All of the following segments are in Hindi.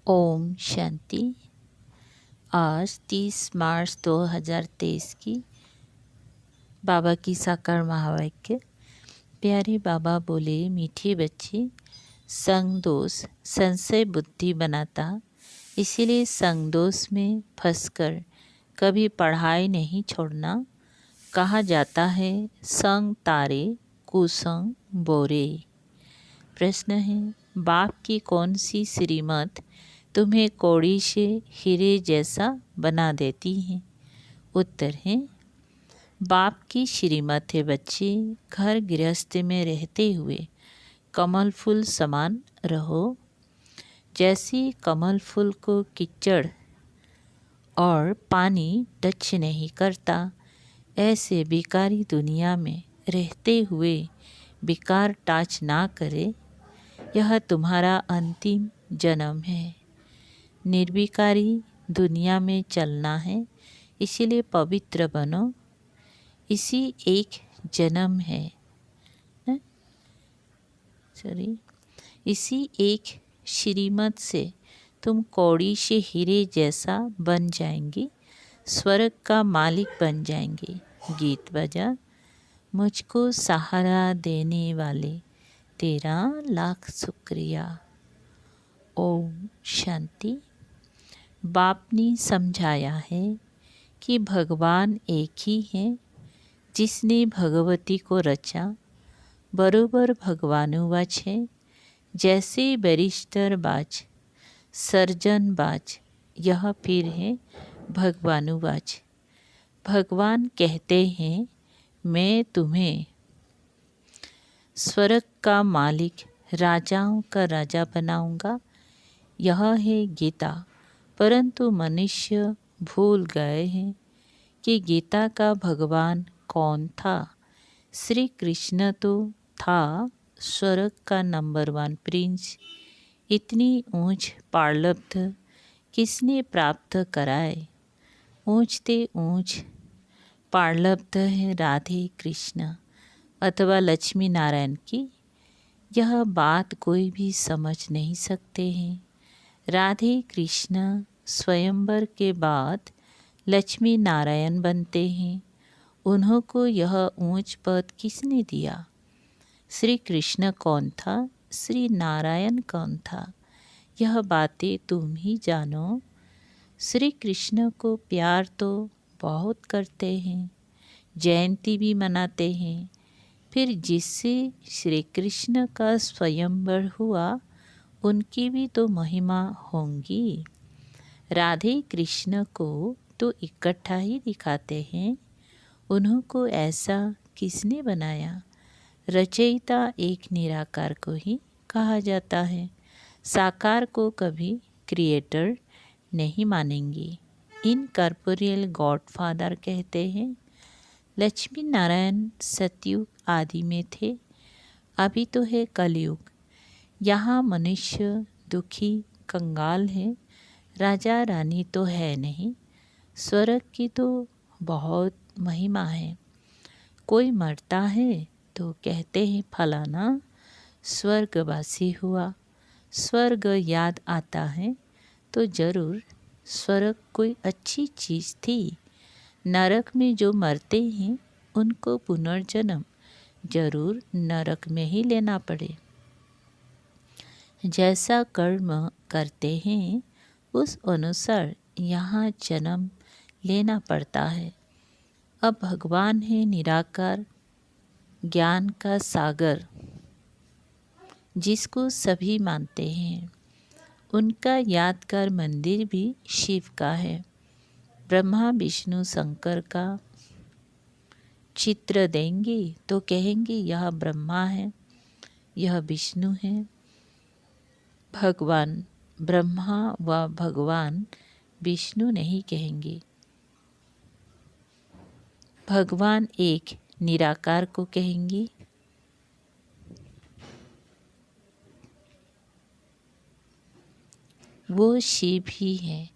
ओम शांति। आज 30 मार्च 2023 की बाबा की साकार महावाक्य। प्यारे बाबा बोले, मीठी बच्ची, संग दोष संशय बुद्धि बनाता, इसीलिए संग दोष में फंसकर कभी पढ़ाई नहीं छोड़ना। कहा जाता है संग तारे कुसंग बोरे। प्रश्न है, बाप की कौन सी श्रीमत तुम्हें कौड़ी से हीरे जैसा बना देती है? उत्तर है, बाप की श्रीमत है बच्चे, घर गृहस्थ में रहते हुए कमल फूल समान रहो। जैसे कमल फूल को कीचड़ और पानी टच नहीं करता, ऐसे बेकारी दुनिया में रहते हुए बेकार टच ना करे। यह तुम्हारा अंतिम जन्म है। निर्विकारी दुनिया में चलना है, इसीलिए पवित्र बनो। इसी एक जन्म है, इसी एक श्रीमत से तुम कौड़ी से हीरे जैसा बन जाएंगे, स्वर्ग का मालिक बन जाएंगे। गीत बजा। मुझको सहारा देने वाले तेरा लाख शुक्रिया। ओम शांति। बाप ने समझाया है कि भगवान एक ही है जिसने भगवती को रचा। बरोबर भगवानुवाच है, जैसे बैरिस्टर बाज सर्जन बाज, यह फिर है भगवानुवाच। भगवान कहते हैं, मैं तुम्हें स्वर्ग का मालिक, राजाओं का राजा बनाऊंगा। यह है गीता। परंतु मनुष्य भूल गए हैं कि गीता का भगवान कौन था। श्री कृष्ण तो था स्वर्ग का नंबर 1 प्रिंस। इतनी ऊंच पार्लब्ध किसने प्राप्त कराए? ऊंचते ऊंच पार्लब्ध है राधे कृष्ण अथवा लक्ष्मी नारायण की। यह बात कोई भी समझ नहीं सकते हैं। राधे कृष्ण स्वयंवर के बाद लक्ष्मी नारायण बनते हैं। उन्हों को यह ऊंच पद किसने दिया? श्री कृष्ण कौन था? श्री नारायण कौन था? यह बातें तुम ही जानो। श्री कृष्ण को प्यार तो बहुत करते हैं, जयंती भी मनाते हैं। फिर जिससे श्री कृष्ण का स्वयंवर हुआ, उनकी भी तो महिमा होंगी। राधे कृष्ण को तो इकट्ठा ही दिखाते हैं। उन्हों को ऐसा किसने बनाया? रचयिता एक निराकार को ही कहा जाता है। साकार को कभी क्रिएटर नहीं मानेंगे। इनकॉर्पोरियल गॉडफादर कहते हैं। लक्ष्मी नारायण सतयुग आदि में थे, अभी तो है कलयुग। यहाँ मनुष्य दुखी कंगाल है, राजा रानी तो है नहीं। स्वर्ग की तो बहुत महिमा है। कोई मरता है तो कहते हैं फलाना स्वर्गवासी हुआ। स्वर्ग याद आता है तो जरूर स्वर्ग कोई अच्छी चीज़ थी। नरक में जो मरते हैं उनको पुनर्जन्म जरूर नरक में ही लेना पड़े। जैसा कर्म करते हैं उस अनुसार यहाँ जन्म लेना पड़ता है। अब भगवान है निराकार, ज्ञान का सागर, जिसको सभी मानते हैं। उनका यादगार मंदिर भी शिव का है। ब्रह्मा विष्णु शंकर का चित्र देंगे तो कहेंगे यह ब्रह्मा है, यह विष्णु है। भगवान ब्रह्मा व भगवान विष्णु नहीं कहेंगे। भगवान एक निराकार को कहेंगे। वो शिव ही है।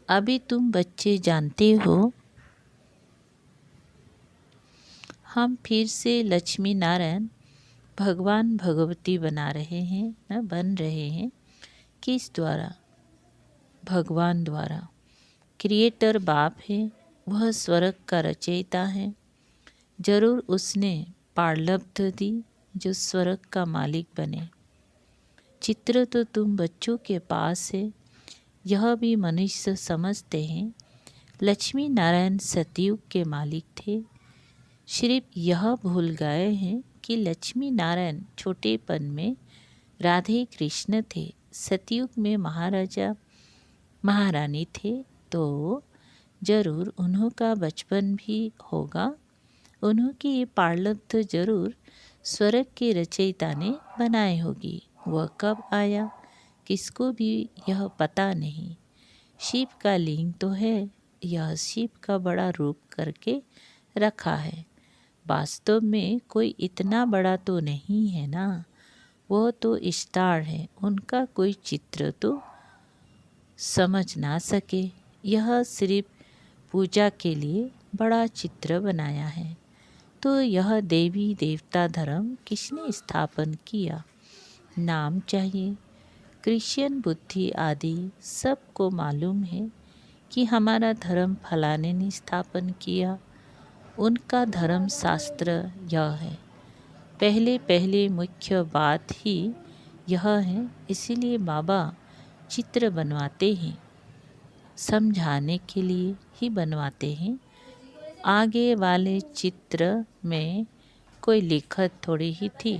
अभी तुम बच्चे जानते हो, हम फिर से लक्ष्मी नारायण भगवान भगवती बन रहे हैं। किस द्वारा? भगवान द्वारा। क्रिएटर बाप है, वह स्वर्ग का रचयिता है। जरूर उसने प्रारब्ध दी जो स्वर्ग का मालिक बने। चित्र तो तुम बच्चों के पास है, यह भी मनुष्य समझते हैं। लक्ष्मी नारायण सतयुग के मालिक थे। सिर्फ यह भूल गए हैं कि लक्ष्मी नारायण छोटेपन में राधे कृष्ण थे, सतयुग में महाराजा महारानी थे, तो जरूर उन्हों का बचपन भी होगा। उन्हों की ये प्रारब्ध जरूर स्वर्ग के रचयिता ने बनाई होगी। वह कब आया किसको भी यह पता नहीं। शिव का लिंग तो है, यह शिव का बड़ा रूप करके रखा है। वास्तव में कोई इतना बड़ा तो नहीं है ना, वो तो स्टार है, उनका कोई चित्र तो समझ ना सके। यह सिर्फ पूजा के लिए बड़ा चित्र बनाया है। तो यह देवी देवता धर्म किसने स्थापन किया? नाम चाहिए। क्रिश्चियन बुद्धि आदि सबको मालूम है कि हमारा धर्म फलाने ने स्थापन किया। उनका धर्म शास्त्र यह है। पहले मुख्य बात ही यह है, इसीलिए बाबा चित्र बनवाते हैं, समझाने के लिए ही बनवाते हैं। आगे वाले चित्र में कोई लिखत थोड़ी ही थी,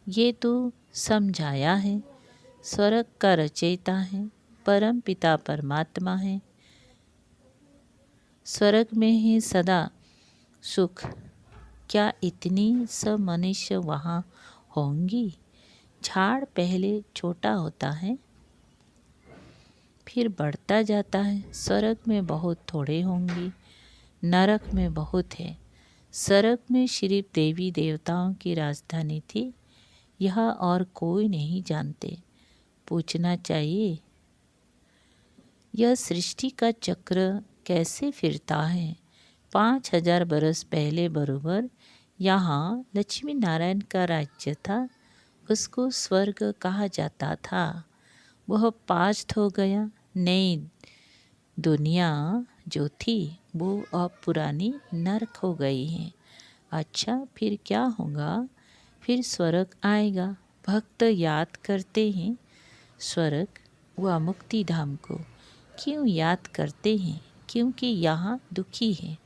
ये तो समझाया है। स्वर्ग का रचयिता है, परम पिता परमात्मा है। स्वर्ग में ही सदा सुख। क्या इतनी सब मनुष्य वहाँ होंगी? झाड़ पहले छोटा होता है, फिर बढ़ता जाता है। स्वर्ग में बहुत थोड़े होंगी, नरक में बहुत है। स्वर्ग में सिर्फ देवी देवताओं की राजधानी थी, यह और कोई नहीं जानते। पूछना चाहिए, यह सृष्टि का चक्र कैसे फिरता है? 5000 बरस पहले बरोबर यहाँ लक्ष्मी नारायण का राज्य था, उसको स्वर्ग कहा जाता था। वह पास्ट हो गया। नई दुनिया जो थी वो अब पुरानी नरक हो गई है। अच्छा, फिर क्या होगा? फिर स्वर्ग आएगा। भक्त याद करते हैं स्वर्ग व मुक्ति धाम को। क्यों याद करते हैं? क्योंकि यहाँ दुखी है।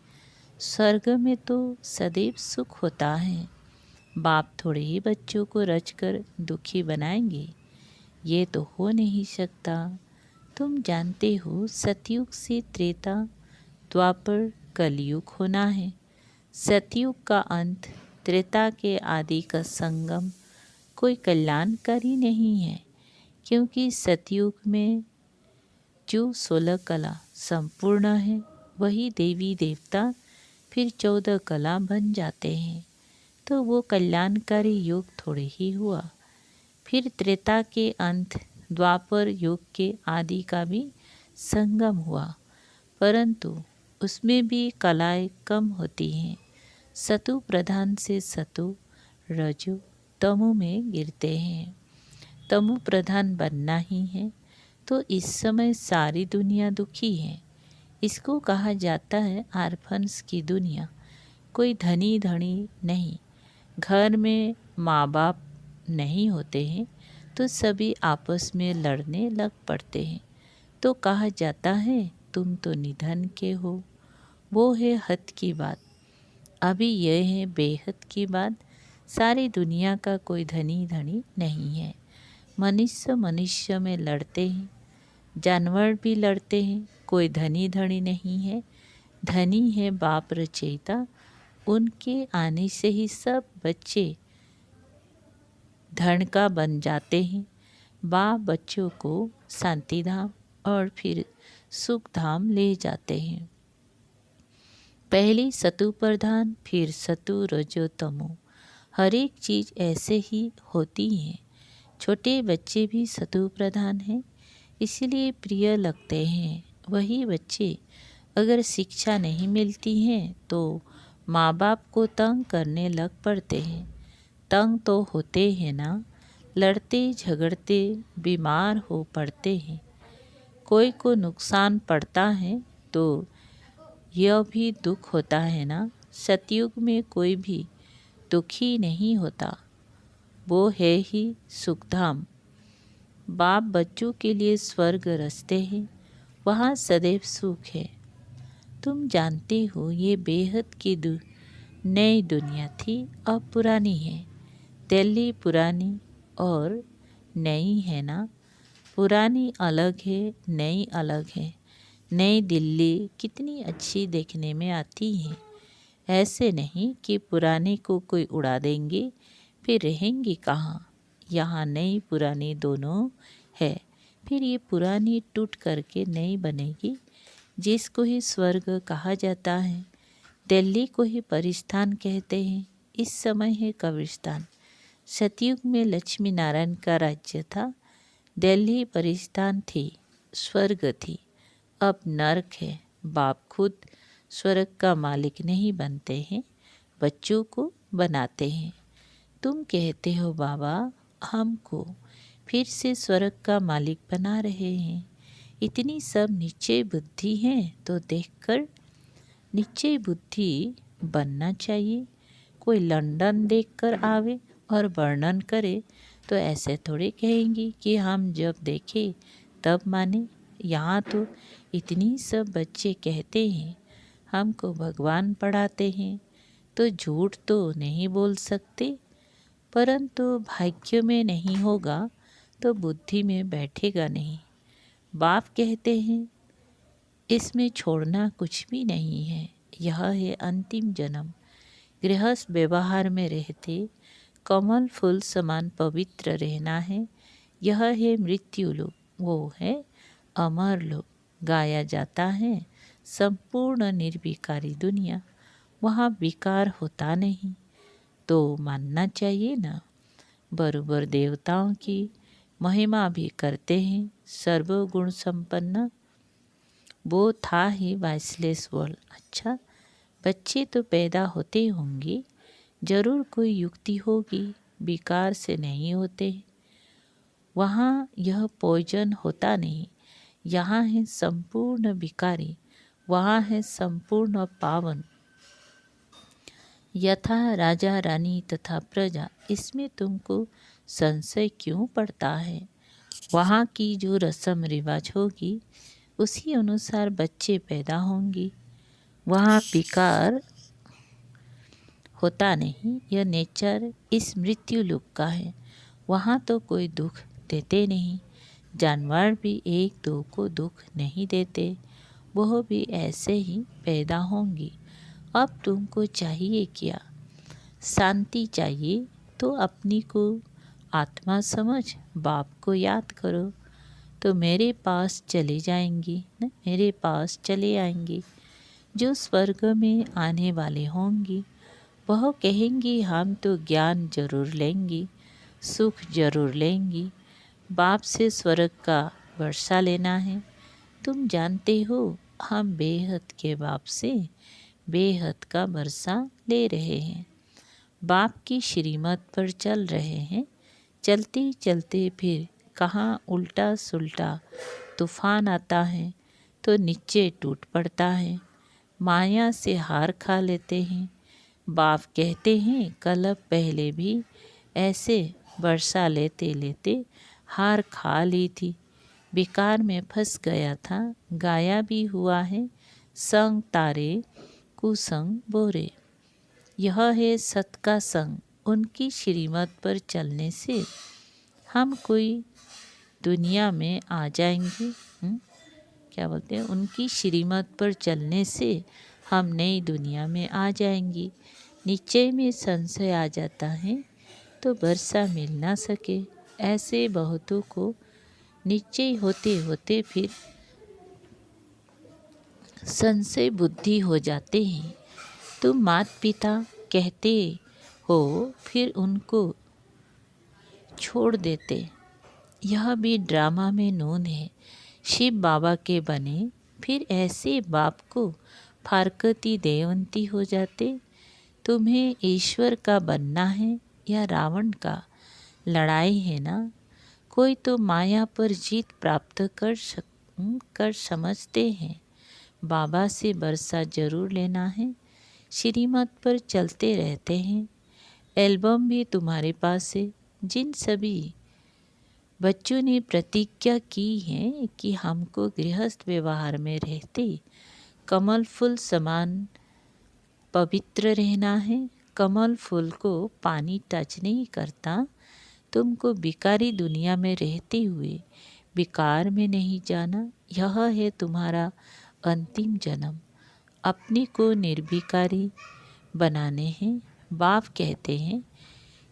स्वर्ग में तो सदैव सुख होता है। बाप थोड़े ही बच्चों को रचकर दुखी बनाएंगे, ये तो हो नहीं सकता। तुम जानते हो सतयुग से त्रेता द्वापर कलयुग होना है। सतयुग का अंत, त्रेता के आदि का संगम कोई कल्याणकारी नहीं है, क्योंकि सतयुग में जो 16 कला संपूर्ण है वही देवी देवता फिर 14 कला बन जाते हैं, तो वो कल्याणकारी युग थोड़े ही हुआ। फिर त्रेता के अंत द्वापर युग के आदि का भी संगम हुआ, परंतु उसमें भी कलाएं कम होती हैं। सतु प्रधान से सतु रजो तमो में गिरते हैं। तमो प्रधान बनना ही है, तो इस समय सारी दुनिया दुखी है। इसको कहा जाता है आर्फन्स की दुनिया। कोई धनी धनी नहीं, घर में माँ बाप नहीं होते हैं, तो सभी आपस में लड़ने लग पड़ते हैं। तो कहा जाता है तुम तो निधन के हो। वो है हद की बात। अभी यह है बेहद की बात। सारी दुनिया का कोई धनी धनी नहीं है। मनुष्य मनुष्य में लड़ते हैं, जानवर भी लड़ते हैं। कोई धनी धनी नहीं है। धनी है बाप रचयिता, उनके आने से ही सब बच्चे धन का बन जाते हैं। बाप बच्चों को शांति धाम और फिर सुख धाम ले जाते हैं। पहले सतु प्रधान, फिर सतु रजो तमो। हर एक चीज़ ऐसे ही होती है। छोटे बच्चे भी सतु प्रधान हैं, इसलिए प्रिय लगते हैं। वही बच्चे अगर शिक्षा नहीं मिलती है तो माँ बाप को तंग करने लग पड़ते हैं। तंग तो होते हैं ना, लड़ते झगड़ते बीमार हो पड़ते हैं। कोई को नुकसान पड़ता है तो यह भी दुख होता है ना। सतयुग में कोई भी दुखी नहीं होता, वो है ही सुखधाम। बाप बच्चों के लिए स्वर्ग रचते हैं, वहाँ सदैव सुख है। तुम जानते हो ये बेहद की नई दुनिया थी, अब पुरानी है। दिल्ली पुरानी और नई है ना। पुरानी अलग है, नई अलग है। नई दिल्ली कितनी अच्छी देखने में आती है। ऐसे नहीं कि पुराने को कोई उड़ा देंगे फिर रहेंगी कहाँ। यहाँ नई पुरानी दोनों है। फिर ये पुरानी टूट करके नई बनेगी, जिसको ही स्वर्ग कहा जाता है। दिल्ली को ही परिस्थान कहते हैं। इस समय है कब्रिस्तान। सतयुग में लक्ष्मी नारायण का राज्य था। दिल्ली परिस्थान थी, स्वर्ग थी। अब नरक है। बाप खुद स्वर्ग का मालिक नहीं बनते हैं, बच्चों को बनाते हैं। तुम कहते हो बाबा हमको फिर से स्वर्ग का मालिक बना रहे हैं। इतनी सब निश्चय बुद्धि है तो देखकर निश्चय बुद्धि बनना चाहिए। कोई लंदन देखकर आवे और वर्णन करे तो ऐसे थोड़े कहेंगी कि हम जब देखे तब माने। यहाँ तो इतनी सब बच्चे कहते हैं हमको भगवान पढ़ाते हैं, तो झूठ तो नहीं बोल सकते। परंतु भाग्य में नहीं होगा तो बुद्धि में बैठेगा नहीं। बाप कहते हैं इसमें छोड़ना कुछ भी नहीं है। यह है अंतिम जन्म। गृहस्थ व्यवहार में रहते कमल फूल समान पवित्र रहना है। यह है मृत्यु लोक, वो है अमर लोक। गाया जाता है संपूर्ण निर्विकारी दुनिया, वहाँ विकार होता नहीं। तो मानना चाहिए ना। बरोबर देवताओं की महिमा भी करते हैं। सर्वगुण संपन्न वो था ही वाइसलेस वर्ल्ड। अच्छा, बच्चे तो पैदा होते होंगे, जरूर कोई युक्ति होगी, विकार से नहीं होते। वहाँ यह पॉइजन होता नहीं। यहाँ है संपूर्ण विकारी, वहाँ है संपूर्ण पावन। यथा राजा रानी तथा प्रजा, इसमें तुमको संशय क्यों पड़ता है। वहाँ की जो रस्म रिवाज होगी उसी अनुसार बच्चे पैदा होंगे। वहाँ विकार होता नहीं। यह नेचर इस मृत्यु लोक का है। वहाँ तो कोई दुख देते नहीं। जानवर भी एक दो को दुख नहीं देते, वह भी ऐसे ही पैदा होंगी। अब तुमको चाहिए क्या। शांति चाहिए तो अपनी को आत्मा समझ बाप को याद करो तो मेरे पास चले जाएंगी न, मेरे पास चले आएंगी। जो स्वर्ग में आने वाले होंगी वह कहेंगी हम तो ज्ञान जरूर लेंगी, सुख जरूर लेंगी। बाप से स्वर्ग का वर्षा लेना है। तुम जानते हो हम बेहद के बाप से बेहद का वर्षा ले रहे हैं। बाप की श्रीमत पर चल रहे हैं। चलते चलते फिर कहाँ उल्टा सुल्टा तूफान आता है तो नीचे टूट पड़ता है। माया से हार खा लेते हैं। बाप कहते हैं कल्प पहले भी ऐसे वर्षा लेते लेते हार खा ली थी, बेकार में फंस गया था। गाया भी हुआ है संग तारे कुसंग बोरे। यह है सत का संग। उनकी श्रीमत पर चलने से हम कोई दुनिया में आ जाएंगे। क्या बोलते हैं, उनकी श्रीमत पर चलने से हम नई दुनिया में आ जाएंगी। निश्चय में संशय आ जाता है तो वर्षा मिल ना सके। ऐसे बहुतों को निश्चय होते होते फिर संशय बुद्धि हो जाते हैं। तुम माता पिता कहते हो फिर उनको छोड़ देते। यह भी ड्रामा में नून है। शिव बाबा के बने फिर ऐसे बाप को फारकती देवंती हो जाते। तुम्हें ईश्वर का बनना है या रावण का, लड़ाई है ना। कोई तो माया पर जीत प्राप्त कर समझते हैं। बाबा से बरसा जरूर लेना है। श्रीमत पर चलते रहते हैं। एल्बम भी तुम्हारे पास है। जिन सभी बच्चों ने प्रतिज्ञा की है कि हमको गृहस्थ व्यवहार में रहते कमल फूल समान पवित्र रहना है। कमल फूल को पानी टच नहीं करता। तुमको बिकारी दुनिया में रहते हुए विकार में नहीं जाना। यह है तुम्हारा अंतिम जन्म। अपने को निर्विकारी बनाने हैं। बाप कहते हैं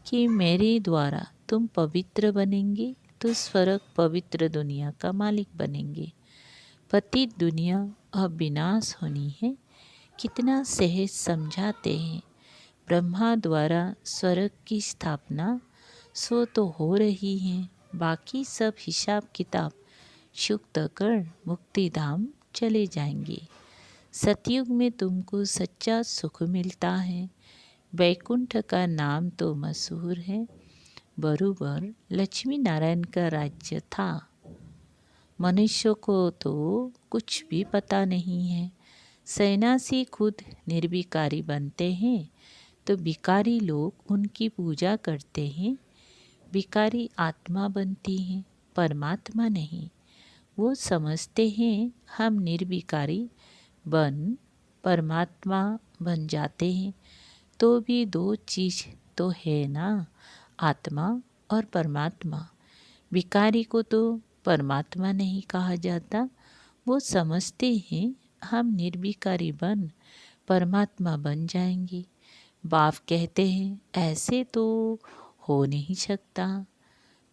कि मेरे द्वारा तुम पवित्र बनेंगे तो स्वर्ग पवित्र दुनिया का मालिक बनेंगे। पतित दुनिया अब विनाश होनी है। कितना सहज समझाते हैं। ब्रह्मा द्वारा स्वर्ग की स्थापना सो तो हो रही है। बाकी सब हिसाब किताब शुक्त कर मुक्ति धाम चले जाएंगे। सतयुग में तुमको सच्चा सुख मिलता है। वैकुंठ का नाम तो मशहूर है। बरूबर लक्ष्मी नारायण का राज्य था। मनुष्य को तो कुछ भी पता नहीं है। सन्यासी खुद निर्विकारी बनते हैं तो विकारी लोग उनकी पूजा करते हैं। विकारी आत्मा बनती है, परमात्मा नहीं। वो समझते हैं हम निर्विकारी बन परमात्मा बन जाते हैं। तो भी दो चीज़ तो है ना, आत्मा और परमात्मा। विकारी को तो परमात्मा नहीं कहा जाता। वो समझते हैं हम निर्विकारी बन परमात्मा बन जाएंगे। बाप कहते हैं ऐसे तो हो नहीं सकता।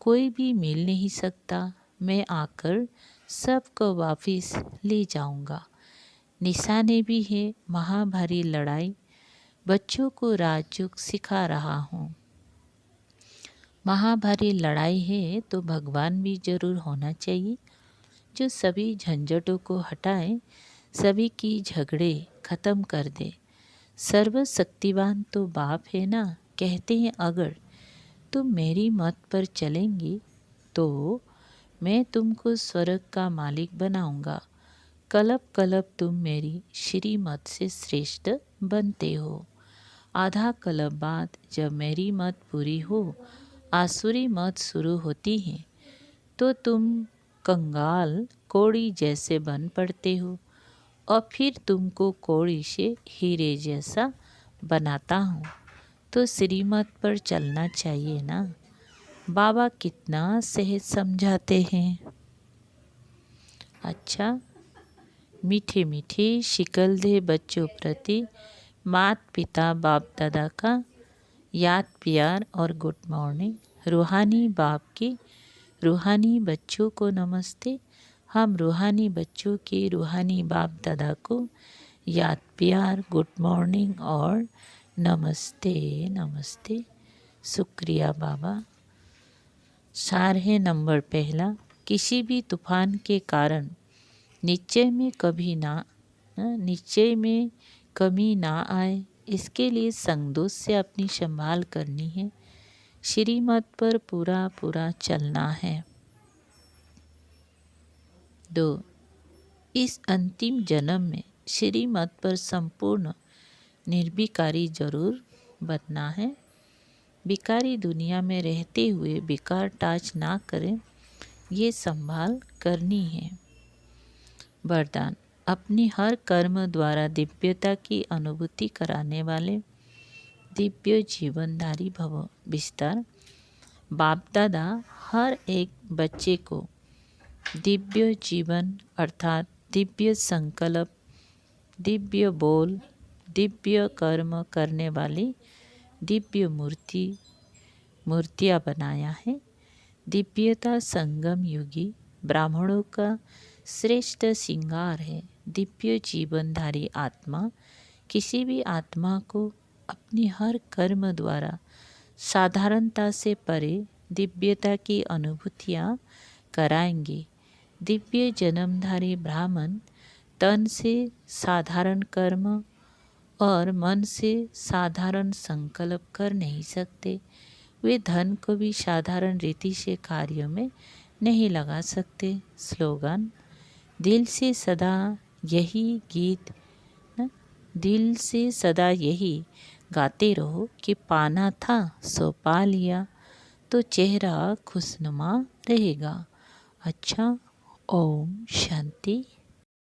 कोई भी मिल नहीं सकता। मैं आकर सबको वापस ले जाऊंगा। निशाने भी है महाभारी लड़ाई। बच्चों को राजयोग सिखा रहा हूँ। महाभारी लड़ाई है तो भगवान भी जरूर होना चाहिए जो सभी झंझटों को हटाए, सभी की झगड़े खत्म कर दे। सर्वशक्तिवान तो बाप है ना। कहते हैं अगर तुम मेरी मत पर चलेंगे तो मैं तुमको स्वर्ग का मालिक बनाऊंगा। कलप कलप तुम मेरी श्रीमत से श्रेष्ठ बनते हो। आधा कलप बाद जब मेरी मत पूरी हो, आसुरी मत शुरू होती है तो तुम कंगाल कौड़ी जैसे बन पड़ते हो और फिर तुमको कौड़ी से हीरे जैसा बनाता हूँ। तो श्रीमत पर चलना चाहिए ना। बाबा कितना सहज समझाते हैं। अच्छा, मीठे मीठे शिकल दे बच्चों प्रति माता पिता बाप दादा का याद प्यार और गुड मॉर्निंग। रूहानी बाप के रूहानी बच्चों को नमस्ते। हम रूहानी बच्चों के रूहानी बाप दादा को याद प्यार गुड मॉर्निंग और नमस्ते नमस्ते। शुक्रिया बाबा। सार है नंबर पहला। किसी भी तूफान के कारण निश्चय में कमी ना आए, इसके लिए संगदोष से अपनी संभाल करनी है। श्रीमत पर पूरा पूरा चलना है। 2. इस अंतिम जन्म में श्रीमत पर संपूर्ण निर्विकारी जरूर बनना है। विकारी दुनिया में रहते हुए विकार टाच ना करें, ये संभाल करनी है। वरदान। अपनी हर कर्म द्वारा दिव्यता की अनुभूति कराने वाले दिव्य जीवनधारी भव। विस्तार। बाप दादा हर एक बच्चे को दिव्य जीवन अर्थात दिव्य संकल्प, दिव्य बोल, दिव्य कर्म करने वाली दिव्य मूर्तियाँ बनाया है। दिव्यता संगम युगी ब्राह्मणों का श्रेष्ठ श्रृंगार है। दिव्य जीवनधारी आत्मा किसी भी आत्मा को अपनी हर कर्म द्वारा साधारणता से परे दिव्यता की अनुभूतियाँ कराएंगे। दिव्य जन्मधारी ब्राह्मण तन से साधारण कर्म और मन से साधारण संकल्प कर नहीं सकते। वे धन को भी साधारण रीति से कार्यों में नहीं लगा सकते। स्लोगन। दिल से सदा यही गीत न, दिल से सदा यही गाते रहो कि पाना था सो पा लिया, तो चेहरा खुशनुमा रहेगा। अच्छा, ओम शांति।